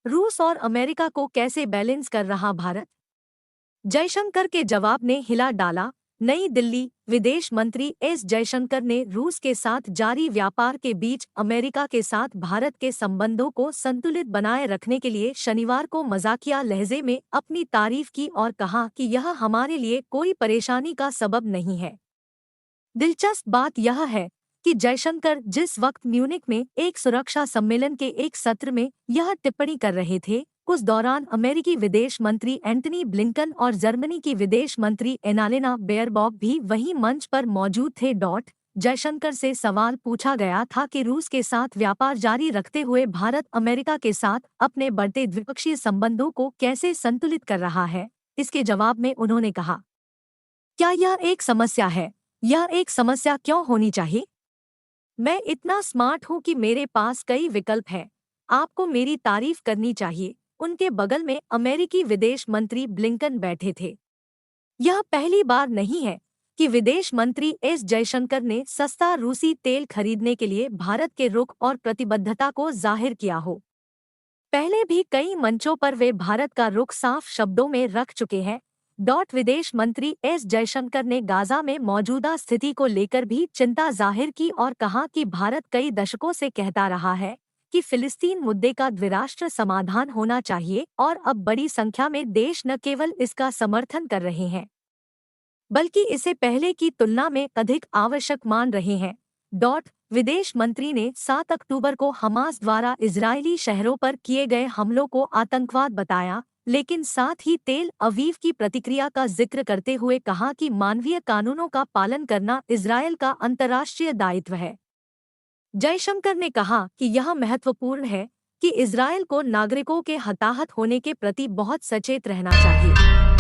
रूस और अमेरिका को कैसे बैलेंस कर रहा भारत? जयशंकर के जवाब ने हिला डाला। नई दिल्ली। विदेश मंत्री एस जयशंकर ने रूस के साथ जारी व्यापार के बीच अमेरिका के साथ भारत के संबंधों को संतुलित बनाए रखने के लिए शनिवार को मजाकिया लहजे में अपनी तारीफ की और कहा कि यह हमारे लिए कोई परेशानी का सबब नहीं है। दिलचस्प बात यह है कि जयशंकर जिस वक्त म्यूनिख में एक सुरक्षा सम्मेलन के एक सत्र में यह टिप्पणी कर रहे थे, उस दौरान अमेरिकी विदेश मंत्री एंटनी ब्लिंकन और जर्मनी की विदेश मंत्री एनालेना बेयरबॉक भी वहीं मंच पर मौजूद थे। जयशंकर से सवाल पूछा गया था कि रूस के साथ व्यापार जारी रखते हुए भारत अमेरिका के साथ अपने बढ़ते द्विपक्षीय संबंधों को कैसे संतुलित कर रहा है। इसके जवाब में उन्होंने कहा, क्या यह एक समस्या है? यह एक समस्या क्यों होनी चाहिए? मैं इतना स्मार्ट हूं कि मेरे पास कई विकल्प हैं। आपको मेरी तारीफ करनी चाहिए। उनके बगल में अमेरिकी विदेश मंत्री ब्लिंकन बैठे थे। यह पहली बार नहीं है कि विदेश मंत्री एस जयशंकर ने सस्ता रूसी तेल खरीदने के लिए भारत के रुख और प्रतिबद्धता को जाहिर किया हो। पहले भी कई मंचों पर वे भारत का रुख साफ शब्दों में रख चुके हैं। विदेश मंत्री एस जयशंकर ने गाजा में मौजूदा स्थिति को लेकर भी चिंता जाहिर की और कहा कि भारत कई दशकों से कहता रहा है कि फिलिस्तीन मुद्दे का द्विराष्ट्र समाधान होना चाहिए और अब बड़ी संख्या में देश न केवल इसका समर्थन कर रहे हैं बल्कि इसे पहले की तुलना में अधिक आवश्यक मान रहे हैं। विदेश मंत्री ने 7 अक्टूबर को हमास द्वारा इजरायली शहरों पर किए गए हमलों को आतंकवाद बताया, लेकिन साथ ही तेल अवीव की प्रतिक्रिया का जिक्र करते हुए कहा कि मानवीय कानूनों का पालन करना इजरायल का अंतर्राष्ट्रीय दायित्व है। जयशंकर ने कहा कि यह महत्वपूर्ण है कि इजरायल को नागरिकों के हताहत होने के प्रति बहुत सचेत रहना चाहिए।